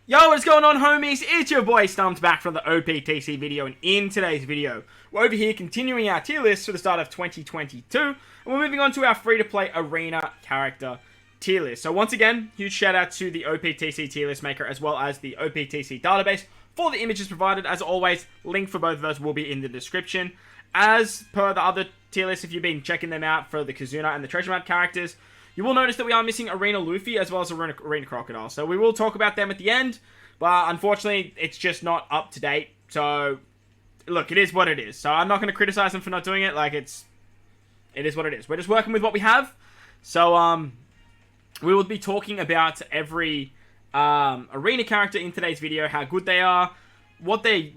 Yo, what's going on, homies? It's your boy StumpD back from the OPTC video, and in today's video, we're over here continuing our tier list for the start of 2022, and we're moving on to our free-to-play arena character tier list. So once again, huge shout out to the OPTC tier list maker as well as the OPTC database for the images provided. As always, link for both of those will be in the description. As per the other tier lists, if you've been checking them out for the Kazuna and the Treasure Map characters, you will notice that we are missing Arena Luffy as well as Arena Crocodile. So we will talk about them at the end, but unfortunately, it's just not up to date. So, look, it is what it is. So I'm not going to criticize them for not doing it. Like, it is what it is. We're just working with what we have. So, we will be talking about every arena character in today's video, how good they are, what they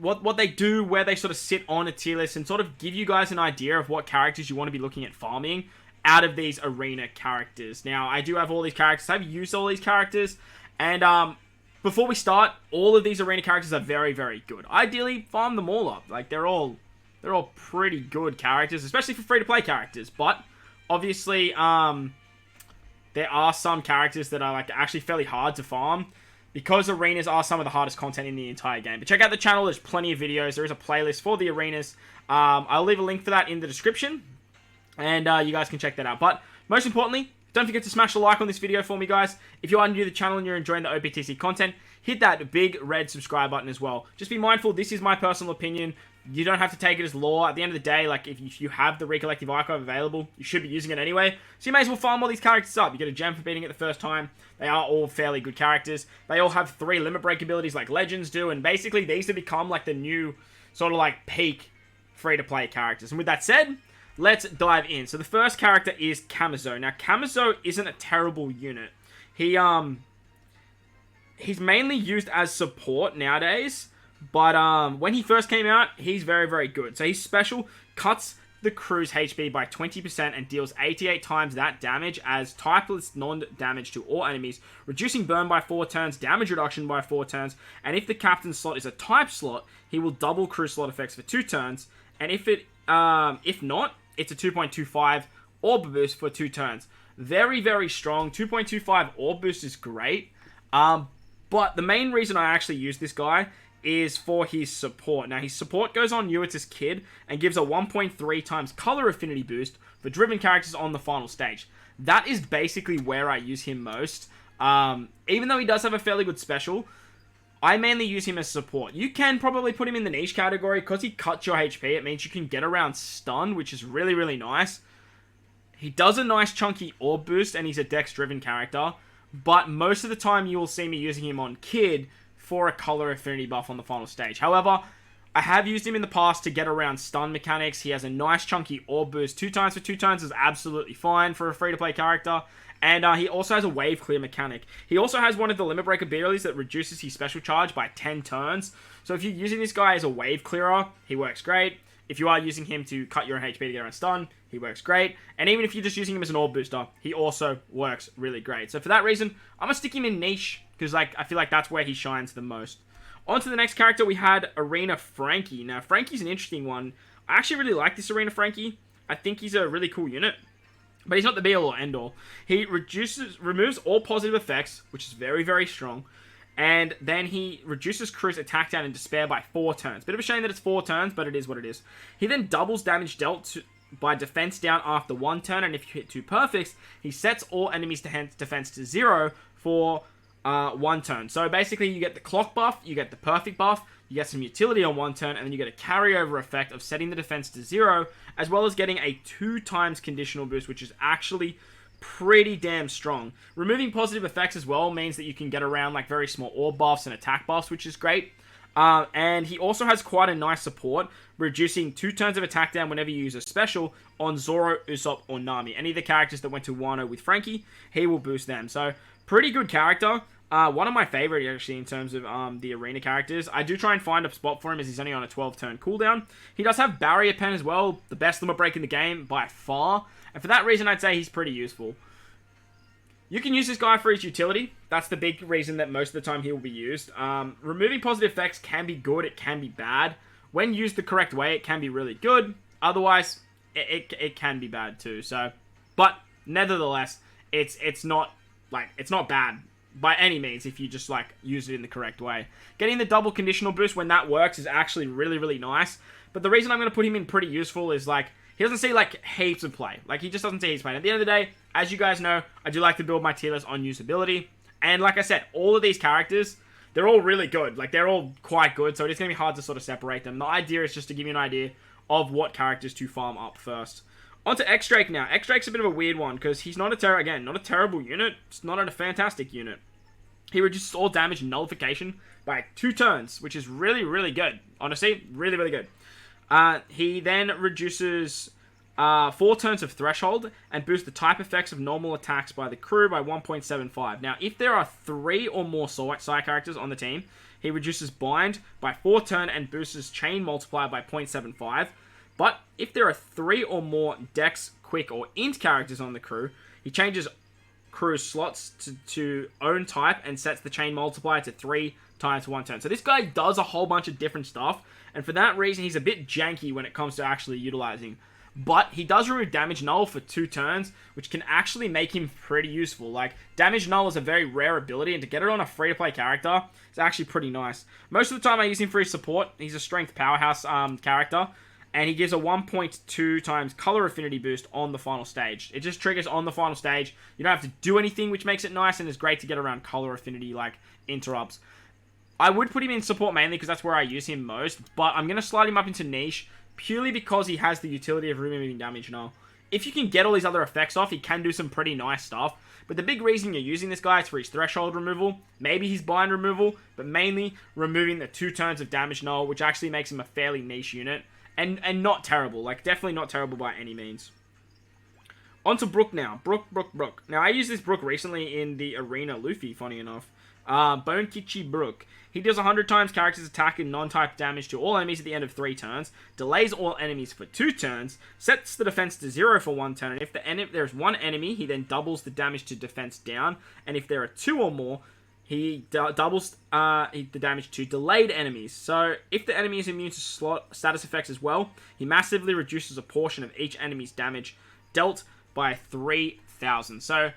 do, where they sort of sit on a tier list, and sort of give you guys an idea of what characters you want to be looking at farming out of these arena characters. Now, I do have all these characters. I've used all these characters, and before we start, all of these arena characters are very, very good. Ideally, farm them all up. Like, they're all pretty good characters, especially for free-to-play characters. But obviously, there are some characters that are like actually fairly hard to farm, because arenas are some of the hardest content in the entire game. But check out the channel. There's plenty of videos. There is a playlist for the arenas. I'll leave a link for that in the description, and you guys can check that out. But most importantly, don't forget to smash the like on this video for me, guys. If you are new to the channel and you're enjoying the OPTC content, hit that big red subscribe button as well. Just be mindful, this is my personal opinion. You don't have to take it as law. At the end of the day, like, if you have the Recollective Archive available, you should be using it anyway. So you may as well farm all these characters up. You get a gem for beating it the first time. They are all fairly good characters. They all have 3 limit break abilities like Legends do, and basically these have become like the new sort of like peak free-to-play characters. And with that said, let's dive in. So the first character is Camazo. Now, Camazo isn't a terrible unit. He's mainly used as support nowadays, but when he first came out, he's very, very good. So his special cuts the crew's HP by 20% and deals 88 times that damage as typeless non-damage to all enemies, reducing burn by 4 turns, damage reduction by 4 turns, and if the captain's slot is a type slot, he will double crew slot effects for 2 turns, and if not, it's a 2.25 orb boost for 2 turns. Very, very strong. 2.25 orb boost is great. But the main reason I actually use this guy is for his support. Now, his support goes on Yuita's Kid and gives a 1.3 times color affinity boost for driven characters on the final stage. That is basically where I use him most. Even though he does have a fairly good special, I mainly use him as support. You can probably put him in the niche category because he cuts your HP. It means you can get around stun, which is really, really nice. He does a nice chunky orb boost, and he's a dex-driven character. But most of the time, you will see me using him on Kid for a color affinity buff on the final stage. However, I have used him in the past to get around stun mechanics. He has a nice chunky orb boost. 2 times for 2 turns is absolutely fine for a free-to-play character. And he also has a wave clear mechanic. He also has one of the limit break abilities that reduces his special charge by 10 turns. So if you're using this guy as a wave clearer, he works great. If you are using him to cut your own HP to get around stun, he works great. And even if you're just using him as an orb booster, he also works really great. So for that reason, I'm going to stick him in niche, because like I feel like that's where he shines the most. On to the next character, we had Arena Frankie. Now, Frankie's an interesting one. I actually really like this Arena Frankie. I think he's a really cool unit. But he's not the be-all or end-all. He removes all positive effects, which is very, very strong. And then he reduces crew's attack down and despair by 4 turns. Bit of a shame that it's 4 turns, but it is what it is. He then doubles damage dealt by defense down after 1 turn. And if you hit 2 perfects, he sets all enemies' defense to 0 for 1 turn. So basically, you get the clock buff, you get the perfect buff, you get some utility on 1 turn, and then you get a carryover effect of setting the defense to 0, as well as getting a 2 times conditional boost, which is actually pretty damn strong. Removing positive effects as well means that you can get around like very small orb buffs and attack buffs, which is great. And he also has quite a nice support, reducing 2 turns of attack down whenever you use a special on Zoro, Usopp, or Nami. Any of the characters that went to Wano with Frankie, he will boost them. So, pretty good character. One of my favorite, actually, in terms of the arena characters. I do try and find a spot for him as he's only on a 12-turn cooldown. He does have Barrier Pen as well, the best limit break in the game by far. And for that reason, I'd say he's pretty useful. You can use this guy for his utility. That's the big reason that most of the time he will be used. Removing positive effects can be good, it can be bad. When used the correct way, it can be really good. Otherwise, it can be bad too. So, but nevertheless, it's not bad by any means if you just, like, use it in the correct way. Getting the double conditional boost when that works is actually really, really nice. But the reason I'm going to put him in pretty useful is, like, he doesn't see, like, heaps of play. Like, he just doesn't see heaps of play. At the end of the day, as you guys know, I do like to build my tier list on usability. And like I said, all of these characters, they're all really good. Like, they're all quite good, so it's going to be hard to sort of separate them. The idea is just to give you an idea of what characters to farm up first. On to Xray now. Xray's a bit of a weird one, because he's not a terrible unit. It's not a fantastic unit. He reduces all damage and nullification by 2 turns, which is really, really good. Honestly, really, really good. He then reduces 4 turns of Threshold and boosts the type effects of normal attacks by the crew by 1.75. Now, if there are 3 or more side characters on the team, he reduces Bind by 4 turn and boosts his Chain Multiplier by 0.75. But if there are 3 or more Dex, Quick, or Int characters on the crew, he changes crew slots to own type and sets the Chain Multiplier to 3 times 1 turn. So this guy does a whole bunch of different stuff, and for that reason, he's a bit janky when it comes to actually utilizing. But he does remove Damage Null for 2 turns, which can actually make him pretty useful. Like, Damage Null is a very rare ability, and to get it on a free-to-play character is actually pretty nice. Most of the time I use him for his support. He's a strength powerhouse character, and he gives a 1.2 times color affinity boost on the final stage. It just triggers on the final stage. You don't have to do anything, which makes it nice, and is great to get around color affinity, like, interrupts. I would put him in support mainly because that's where I use him most, but I'm going to slide him up into niche purely because he has the utility of removing damage null. If you can get all these other effects off, he can do some pretty nice stuff, but the big reason you're using this guy is for his threshold removal, maybe his bind removal, but mainly removing the 2 turns of damage null, which actually makes him a fairly niche unit, and not terrible, like definitely not terrible by any means. On to Brook now. Brook. Now, I used this Brook recently in the Arena Luffy, funny enough. Bone Kichi Brook. He deals 100 times character's attack and non-type damage to all enemies at the end of 3 turns, delays all enemies for 2 turns, sets the defense to 0 for 1 turn, and if there's 1 enemy, he then doubles the damage to defense down, and if there are 2 or more, he doubles the damage to delayed enemies. So, if the enemy is immune to slot status effects as well, he massively reduces a portion of each enemy's damage dealt by 3,000. So,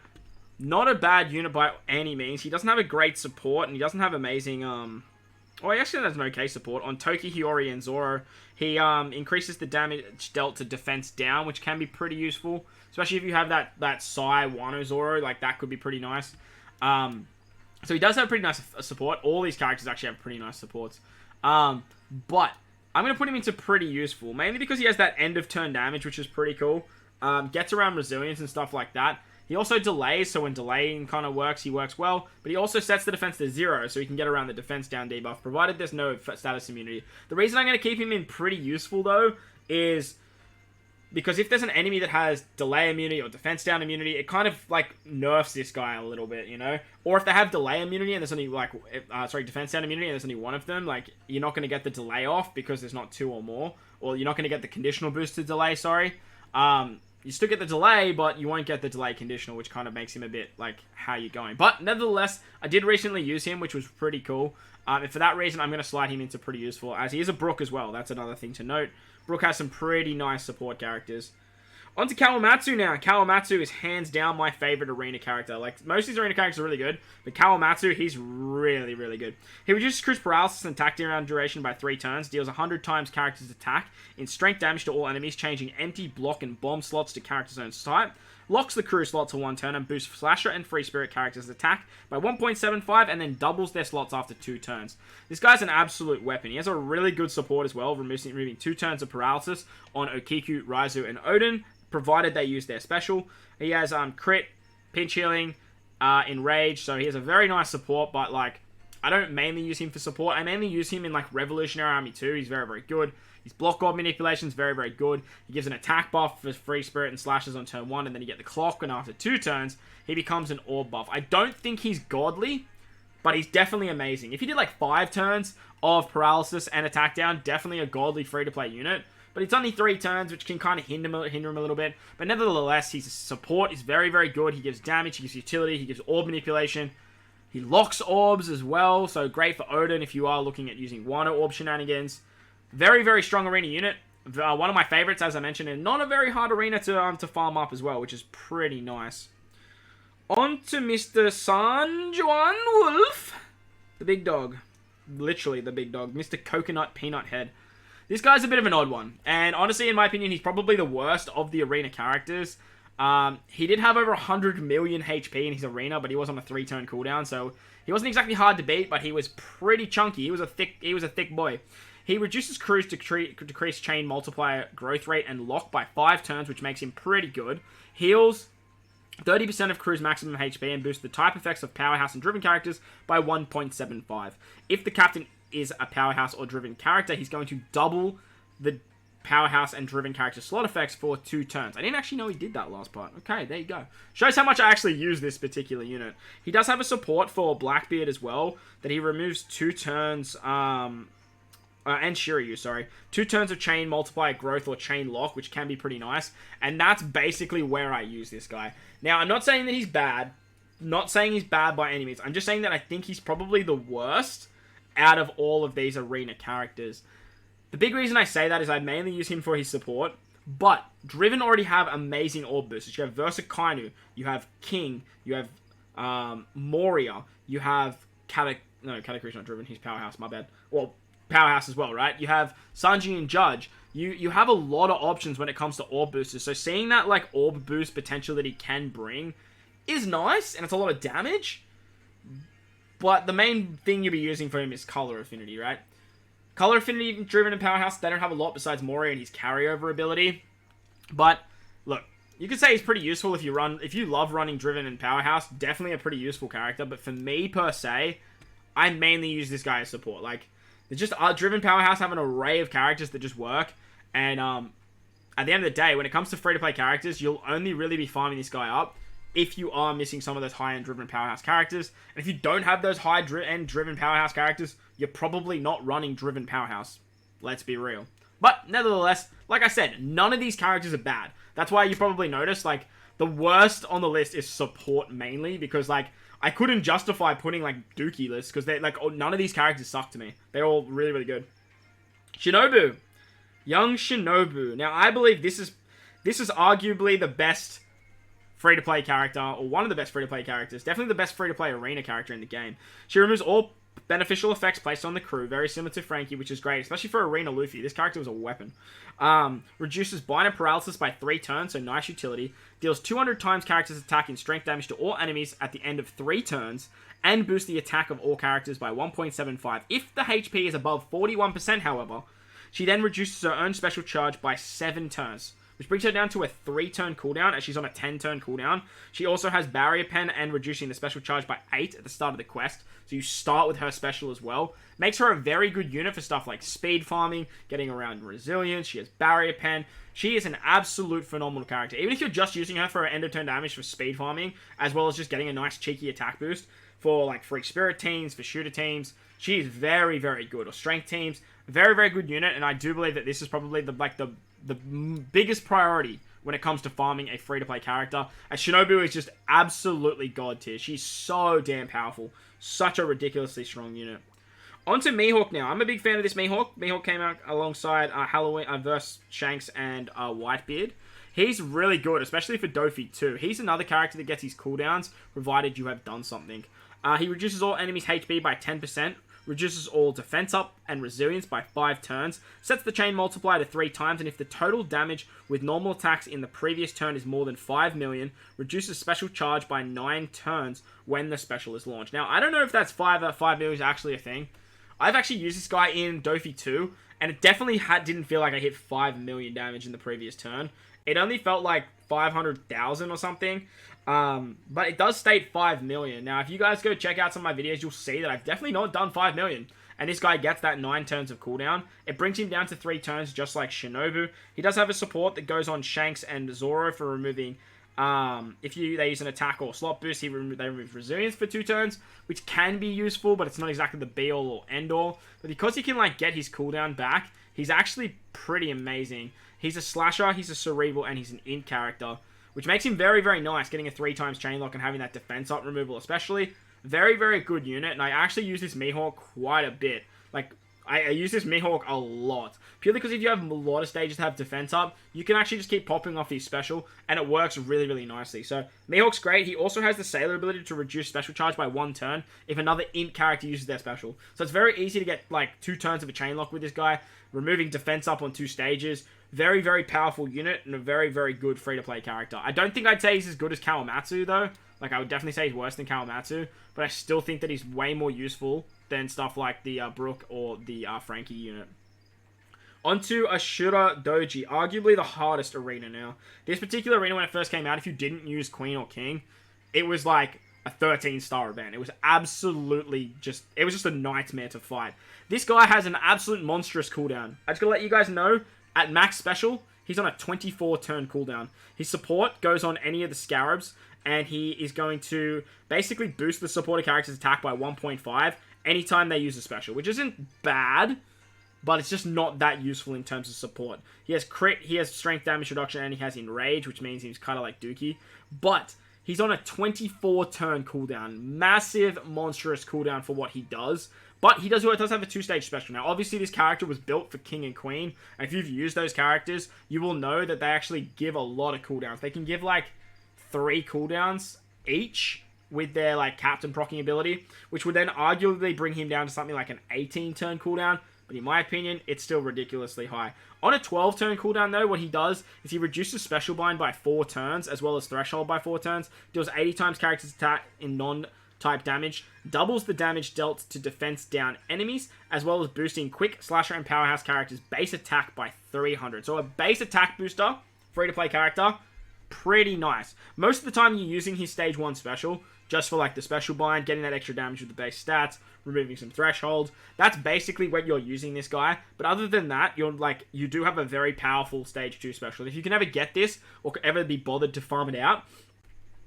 not a bad unit by any means. He doesn't have a great support, and he doesn't have amazing, well, he actually has an okay support. On Toki, Hiyori, and Zoro, he increases the damage dealt to defense down, which can be pretty useful. Especially if you have that Sai Wano Zoro, like, that could be pretty nice. So he does have pretty nice support. All these characters actually have pretty nice supports. But I'm going to put him into pretty useful, mainly because he has that end of turn damage, which is pretty cool. Gets around resilience and stuff like that. He also delays, so when delaying kind of works, he works well. But he also sets the defense to 0, so he can get around the defense down debuff, provided there's no status immunity. The reason I'm going to keep him in pretty useful, though, is because if there's an enemy that has delay immunity or defense down immunity, it kind of, like, nerfs this guy a little bit, you know? Or if they have delay immunity and there's only, like, defense down immunity and there's only 1 of them, like, you're not going to get the delay off because there's not 2 or more. Or you're not going to get the conditional boost to delay, you still get the delay, but you won't get the delay conditional, which kind of makes him a bit, like, how you're going. But, nevertheless, I did recently use him, which was pretty cool. And for that reason, I'm going to slide him into pretty useful, as he is a Brook as well. That's another thing to note. Brook has some pretty nice support characters. On to Kawamatsu now. Kawamatsu is hands down my favorite arena character. Like, most of these arena characters are really good, but Kawamatsu, he's really, really good. He reduces cruise paralysis and attack around duration by 3 turns, deals 100 times character's attack in strength damage to all enemies, changing empty, block, and bomb slots to character's own type, locks the crew slot to 1 turn, and boosts Slasher and Free Spirit characters' attack by 1.75, and then doubles their slots after 2 turns. This guy's an absolute weapon. He has a really good support as well, removing 2 turns of paralysis on Okiku, Raizu, and Odin, provided they use their special. He has crit, pinch healing, enrage, so he has a very nice support, but, like, I don't mainly use him for support. I mainly use him in, like, Revolutionary Army 2. He's very, very good. His block orb manipulation is very, very good. He gives an attack buff for Free Spirit and Slashes on turn 1, and then you get the clock, and after 2 turns, he becomes an orb buff. I don't think he's godly, but he's definitely amazing. If he did, like, 5 turns of paralysis and attack down, definitely a godly free-to-play unit. But it's only 3 turns, which can kind of hinder him a little bit. But nevertheless, his support is very, very good. He gives damage, he gives utility, he gives orb manipulation. He locks orbs as well, so great for Odin if you are looking at using Wano orb shenanigans. Very, very strong arena unit. One of my favorites, as I mentioned, and not a very hard arena to farm up as well, which is pretty nice. On to Mr. Sanjuan Wolf. The big dog. Literally the big dog. Mr. Coconut Peanut Head. This guy's a bit of an odd one. And honestly, in my opinion, he's probably the worst of the arena characters. He did have over 100 million HP in his arena, but he was on a 3-turn cooldown, so he wasn't exactly hard to beat, but he was pretty chunky. He was a thick boy. He reduces crews to decrease chain multiplier growth rate and lock by 5 turns, which makes him pretty good. Heals 30% of crew's maximum HP and boosts the type effects of powerhouse and driven characters by 1.75. If the captain is a powerhouse or driven character, he's going to double the powerhouse and driven character slot effects for 2 turns. I didn't actually know he did that last part. Okay, there you go. Shows how much I actually use this particular unit. He does have a support for Blackbeard as well, that he removes 2 turns, and Shiryu, sorry. 2 turns of chain multiplier growth or chain lock, which can be pretty nice. And that's basically where I use this guy. Now, I'm not saying that he's bad. Not saying he's bad by any means. I'm just saying that I think he's probably the worst out of all of these arena characters. The big reason I say that is I mainly use him for his support, but Driven already have amazing orb boosters. You have Versa Kainu, you have King, you have Moria, you have Katakuri's not Driven, he's Powerhouse, my bad. Well, Powerhouse as well, right? You have Sanjuan Judge. You have a lot of options when it comes to orb boosters, so seeing that like orb boost potential that he can bring is nice, and it's a lot of damage, but the main thing you'll be using for him is color affinity, right? Color affinity, Driven, and Powerhouse, they don't have a lot besides Moria and his carryover ability. But, look, you could say he's pretty useful if you love running Driven and Powerhouse. Definitely a pretty useful character. But for me, per se, I mainly use this guy as support. Like, they're just Driven Powerhouse have an array of characters that just work. And, at the end of the day, when it comes to free-to-play characters, you'll only really be farming this guy up if you are missing some of those high-end Driven Powerhouse characters. And if you don't have those high-end Driven Powerhouse characters, you're probably not running Driven Powerhouse. Let's be real. But, nevertheless, like I said, none of these characters are bad. That's why you probably noticed, like, the worst on the list is support mainly, because, like, I couldn't justify putting, like, Dookie lists, because, none of these characters suck to me. They're all really, really good. Shinobu. Young Shinobu. Now, I believe this is arguably the best free-to-play character, or one of the best free-to-play characters. Definitely the best free-to-play arena character in the game. She removes all beneficial effects placed on the crew, very similar to Frankie, which is great, especially for Arena Luffy. This character was a weapon. Reduces bind paralysis by 3 turns, so nice utility. Deals 200 times character's attack and strength damage to all enemies at the end of 3 turns, and boosts the attack of all characters by 1.75. If the HP is above 41%, however, she then reduces her own special charge by 7 turns, which brings her down to a 3-turn cooldown, as she's on a 10-turn cooldown. She also has Barrier Pen and reducing the special charge by 8 at the start of the quest, so you start with her special as well. Makes her a very good unit for stuff like speed farming, getting around resilience. She has Barrier Pen. She is an absolute phenomenal character. Even if you're just using her for her end-of-turn damage for speed farming, as well as just getting a nice cheeky attack boost for like free spirit teams, for shooter teams, she is very, very good. Or strength teams, very, very good unit, and I do believe that this is probably the biggest priority when it comes to farming a free-to-play character, as Shinobu is just absolutely god tier. She's so damn powerful. Such a ridiculously strong unit. On to Mihawk now. I'm a big fan of this Mihawk. Mihawk came out alongside Halloween versus Shanks and Whitebeard. He's really good, especially for Dofi too. He's another character that gets his cooldowns, provided you have done something. He reduces all enemies' HP by 10%, reduces all defense up and resilience by 5 turns, sets the chain multiplier to 3 times, and if the total damage with normal attacks in the previous turn is more than 5 million, reduces special charge by 9 turns when the special is launched. Now, I don't know if that's 5 million is actually a thing. I've actually used this guy in Dofi 2, and it definitely didn't feel like I hit 5 million damage in the previous turn. It only felt like 500,000 or something. But it does state 5 million. Now, if you guys go check out some of my videos, you'll see that I've definitely not done 5 million. And this guy gets that 9 turns of cooldown. It brings him down to 3 turns, just like Shinobu. He does have a support that goes on Shanks and Zoro for removing... if they use an attack or slot boost, they remove resilience for 2 turns, which can be useful, but it's not exactly the be-all or end-all. But because he can, like, get his cooldown back, he's actually pretty amazing. He's a slasher, he's a cerebral, and he's an int character, which makes him very, very nice, getting a 3 times chain lock and having that defense up removal especially. Very, very good unit, and I actually use this Mihawk quite a bit. Like, I use this Mihawk a lot. Purely because if you have a lot of stages to have defense up, you can actually just keep popping off his special, and it works really, really nicely. So, Mihawk's great. He also has the Sailor ability to reduce special charge by 1 turn if another int character uses their special. So, it's very easy to get, like, 2 turns of a chain lock with this guy, removing defense up on 2 stages. Very, very powerful unit, and a very, very good free-to-play character. I don't think I'd say he's as good as Kawamatsu, though. Like, I would definitely say he's worse than Kawamatsu, but I still think that he's way more useful than stuff like the Brook or the Frankie unit. Onto Ashura Doji, arguably the hardest arena now. This particular arena, when it first came out, if you didn't use Queen or King, it was like a 13-star event. It was absolutely just, it was just a nightmare to fight. This guy has an absolute monstrous cooldown. I just gotta let you guys know, at max special, he's on a 24-turn cooldown. His support goes on any of the Scarabs, and he is going to basically boost the supported character's attack by 1.5 anytime they use a special, which isn't bad, but it's just not that useful in terms of support. He has crit, he has strength damage reduction, and he has enrage, which means he's kind of like Dookie. But he's on a 24-turn cooldown. Massive, monstrous cooldown for what he does. But he does have a 2-stage special. Now, obviously, this character was built for King and Queen, and if you've used those characters, you will know that they actually give a lot of cooldowns. They can give, like, 3 cooldowns each with their like captain proccing ability, which would then arguably bring him down to something like an 18-turn cooldown, but in my opinion, it's still ridiculously high. On a 12-turn cooldown though, what he does is he reduces special bind by 4 turns, as well as threshold by 4 turns, deals 80 times character's attack in non-type damage, doubles the damage dealt to defense down enemies, as well as boosting quick, slasher, and powerhouse characters' base attack by 300. So a base attack booster, free-to-play character, pretty nice. Most of the time you're using his stage 1 special just for like the special bind, getting that extra damage with the base stats, removing some thresholds. That's basically when you're using this guy. But other than that, you do have a very powerful stage 2 special. If you can ever get this or ever be bothered to farm it out,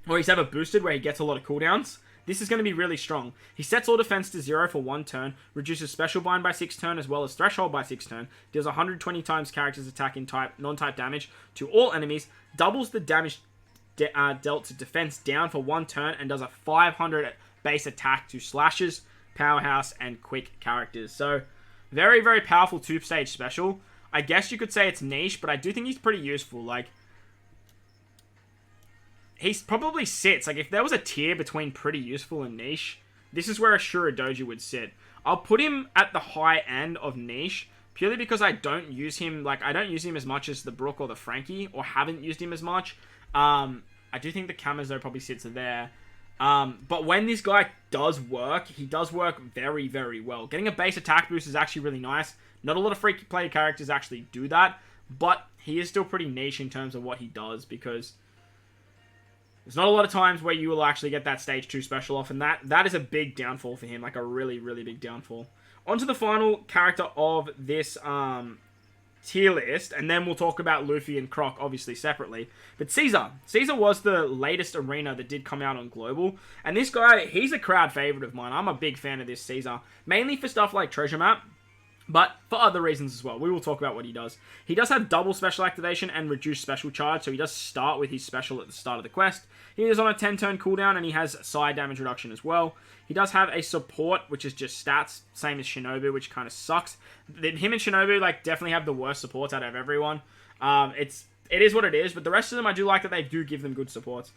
or he's ever boosted where he gets a lot of cooldowns, this is going to be really strong. He sets all defense to 0 for 1 turn, reduces special bind by 6 turn as well as threshold by 6 turn, deals 120 times character's attack in non-type damage to all enemies, doubles the damage dealt to defense down for 1 turn, and does a 500 base attack to slashes, powerhouse, and quick characters. So, very, very powerful 2-stage special. I guess you could say it's niche, but I do think he's pretty useful. Like, he probably sits, like, if there was a tier between pretty useful and niche, this is where Ashura Doji would sit. I'll put him at the high end of niche, purely because I don't use him, like, I don't use him as much as the Brook or the Frankie, or haven't used him as much. I do think the Camazo probably sits there. But when this guy does work, he does work very, very well. Getting a base attack boost is actually really nice. Not a lot of free play characters actually do that, but he is still pretty niche in terms of what he does, because there's not a lot of times where you will actually get that stage 2 special off, and that is a big downfall for him, like a really, really big downfall. On to the final character of this tier list, and then we'll talk about Luffy and Croc, obviously, separately. But Caesar. Caesar was the latest arena that did come out on Global, and this guy, he's a crowd favorite of mine. I'm a big fan of this Caesar, mainly for stuff like Treasure Map, but for other reasons as well. We will talk about what he does. He does have double special activation and reduced special charge, so he does start with his special at the start of the quest. He is on a 10-turn cooldown, and he has side damage reduction as well. He does have a support, which is just stats, same as Shinobu, which kind of sucks. Him and Shinobu, like, definitely have the worst supports out of everyone. It is what it is, but the rest of them, I do like that they do give them good supports.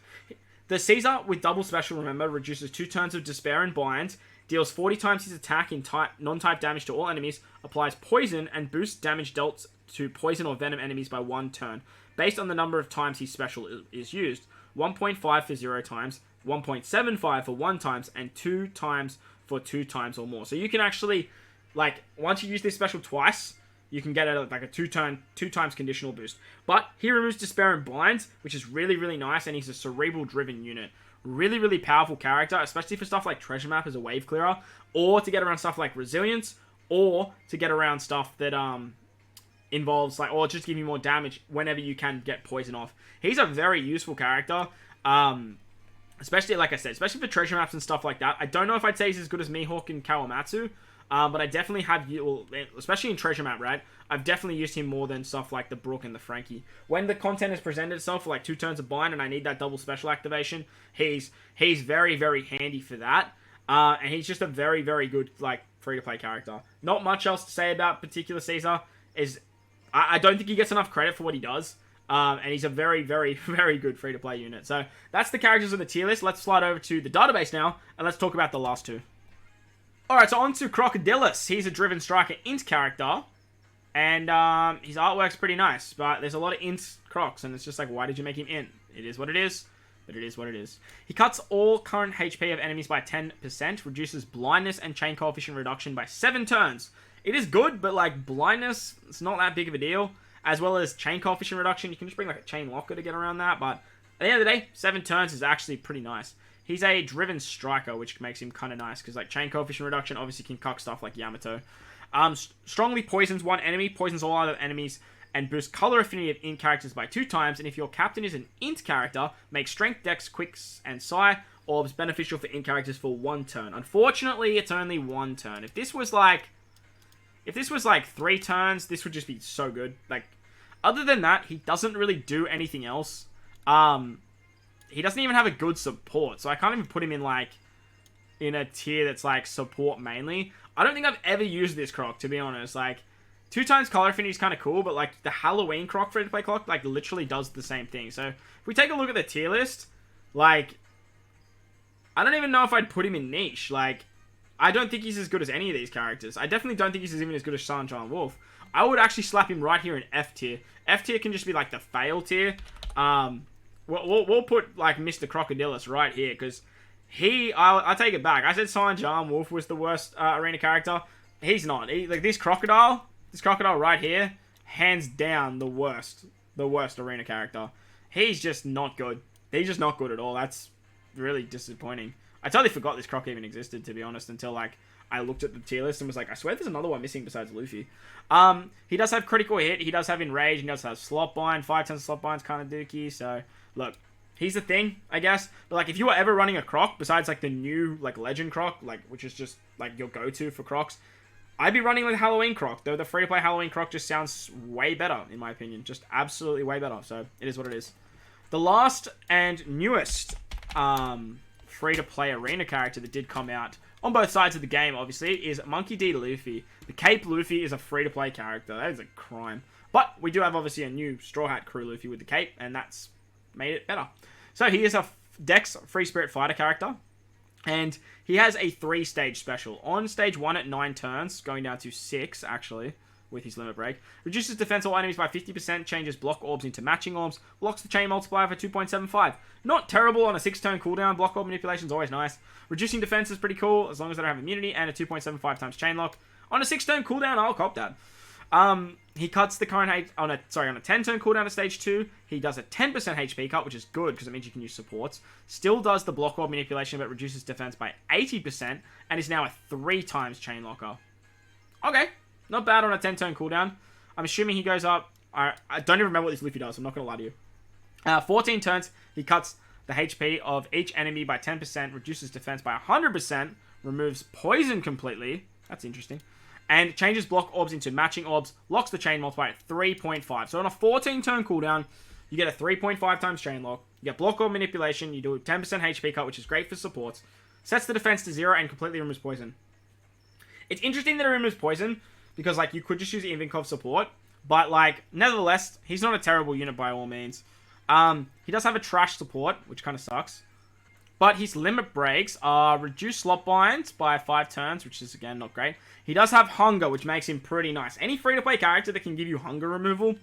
The Caesar, with double special, remember, reduces 2 turns of Despair and Bind, deals 40 times his attack in non-type damage to all enemies, applies poison, and boosts damage dealt to poison or venom enemies by 1 turn, based on the number of times his special is used. 1.5 for 0 times, 1.75 for 1 times, and 2 times for 2 times or more. So you can actually, like, once you use this special twice, you can get like a 2 times conditional boost. But he removes Despair and Blinds, which is really, really nice, and he's a cerebral-driven unit. Really, really powerful character, especially for stuff like Treasure Map as a wave clearer, or to get around stuff like Resilience, or to get around stuff that involves, like, or just give you more damage whenever you can get poison off. He's a very useful character, especially, like I said, especially for Treasure Maps and stuff like that. I don't know if I'd say he's as good as Mihawk and Kawamatsu, but I definitely have, especially in Treasure Map, right? I've definitely used him more than stuff like the Brook and the Frankie. When the content has presented itself for like 2 turns of bind and I need that double special activation, he's very, very handy for that. And he's just a very, very good, like, free-to-play character. Not much else to say about particular Caesar. I don't think he gets enough credit for what he does. And he's a very, very, very good free-to-play unit. So that's the characters on the tier list. Let's slide over to the database now, and let's talk about the last two. Alright, so on to Crocodylus. He's a Driven Striker int character. And his artwork's pretty nice, but there's a lot of int crocs, and it's just like, why did you make him int? It is what it is, but it is what it is. He cuts all current HP of enemies by 10%, reduces blindness and chain coefficient reduction by 7 turns. It is good, but like blindness, it's not that big of a deal. As well as chain coefficient reduction, you can just bring like a chain locker to get around that, but at the end of the day, 7 turns is actually pretty nice. He's a Driven Striker, which makes him kind of nice, because like chain coefficient reduction obviously can cuck stuff like Yamato. Strongly poisons one enemy, poisons all other enemies, and boosts color affinity of int characters by 2 times. And if your captain is an int character, make strength, dex, quicks, and psi orbs beneficial for int characters for 1 turn. Unfortunately, it's only 1 turn. If this was like 3 turns, this would just be so good. Like, other than that, he doesn't really do anything else. He doesn't even have a good support, so I can't even put him in like in a tier that's like support mainly. I don't think I've ever used this croc, to be honest. Like, 2 times color affinity is kind of cool, but like the Halloween croc free-to-play clock like literally does the same thing. So if we take a look at the tier list, like, I don't even know if I'd put him in niche. Like, I don't think he's as good as any of these characters. I definitely don't think he's even as good as Sanjuan Wolf. I would actually slap him right here in F tier. F tier can just be like the fail tier. We'll put like Mr. Crocodylus right here, because I'll take it back. I said Sanjuan Wolf was the worst arena character. He's not. Like this crocodile right here, hands down the worst arena character. He's just not good. He's just not good at all. That's really disappointing. I totally forgot this croc even existed, to be honest, until like I looked at the tier list and was like, I swear there's another one missing besides Luffy. He does have critical hit. He does have enrage. He does have slot bind. 5 times slot bind's kind of dookie. So look, he's the thing, I guess. But like, if you were ever running a croc besides like the new like legend croc, like which is just like your go-to for crocs, I'd be running like Halloween croc. Though the free-to-play Halloween croc just sounds way better in my opinion, just absolutely way better. So it is what it is. The last and newest free-to-play arena character that did come out on both sides of the game, obviously, is Monkey D. Luffy. The Cape Luffy is a free-to-play character. That is a crime. But we do have, obviously, a new Straw Hat Crew Luffy with the cape, and that's made it better. So he is a Dex Free Spirit Fighter character, and he has a 3-stage special. On stage 1 at 9 turns, going down to 6, actually, with his limit break. Reduces defense of all enemies by 50%, changes block orbs into matching orbs, blocks the chain multiplier for 2.75. Not terrible on a 6-turn cooldown. Block orb manipulation is always nice. Reducing defense is pretty cool, as long as they don't have immunity, and a 2.75 times chain lock. On a 6-turn cooldown, I'll cop that. He cuts the current on a 10-turn cooldown to stage 2. He does a 10% HP cut, which is good because it means you can use supports. Still does the block orb manipulation, but reduces defense by 80%, and is now a 3 times chain locker. Okay, not bad on a 10-turn cooldown. I'm assuming he goes up. I don't even remember what this Luffy does. I'm not gonna lie to you. 14 turns. He cuts the HP of each enemy by 10%, reduces defense by 100%, removes poison completely. That's interesting. And changes block orbs into matching orbs, locks the chain multiplier at 3.5. So on a 14-turn cooldown, you get a 3.5 times chain lock. You get block orb manipulation. You do a 10% HP cut, which is great for supports. Sets the defense to 0 and completely removes poison. It's interesting that it removes poison, because like you could just use Invinkov support. But like, nevertheless, he's not a terrible unit by all means. He does have a trash support, which kind of sucks. But his limit breaks are reduced slot binds by 5 turns, which is, again, not great. He does have hunger, which makes him pretty nice. Any free-to-play character that can give you hunger removal,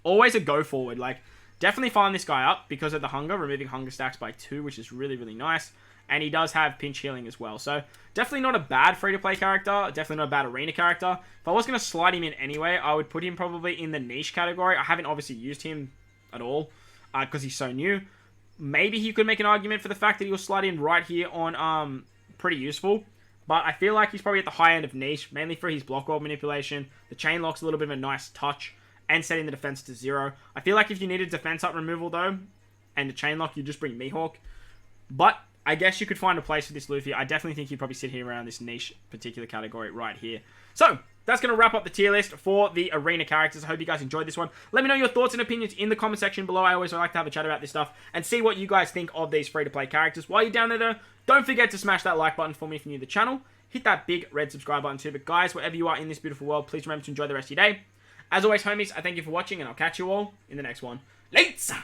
always a go-forward. Like, definitely find this guy up because of the hunger, removing hunger stacks by 2, which is really, really nice. And he does have pinch healing as well. So, definitely not a bad free-to-play character. Definitely not a bad arena character. If I was going to slide him in anyway, I would put him probably in the niche category. I haven't obviously used him at all because he's so new. Maybe you could make an argument for the fact that he'll slide in right here on pretty useful. But I feel like he's probably at the high end of niche, mainly for his block orb manipulation. The chain lock's a little bit of a nice touch, and setting the defense to 0. I feel like if you needed defense up removal though, and the chain lock, you just bring Mihawk. But I guess you could find a place for this Luffy. I definitely think he'd probably sit here around this niche particular category right here. So, that's going to wrap up the tier list for the arena characters. I hope you guys enjoyed this one. Let me know your thoughts and opinions in the comment section below. I always like to have a chat about this stuff and see what you guys think of these free-to-play characters. While you're down there, though, don't forget to smash that like button for me if you're new to the channel. Hit that big red subscribe button too. But guys, wherever you are in this beautiful world, please remember to enjoy the rest of your day. As always, homies, I thank you for watching, and I'll catch you all in the next one. Later!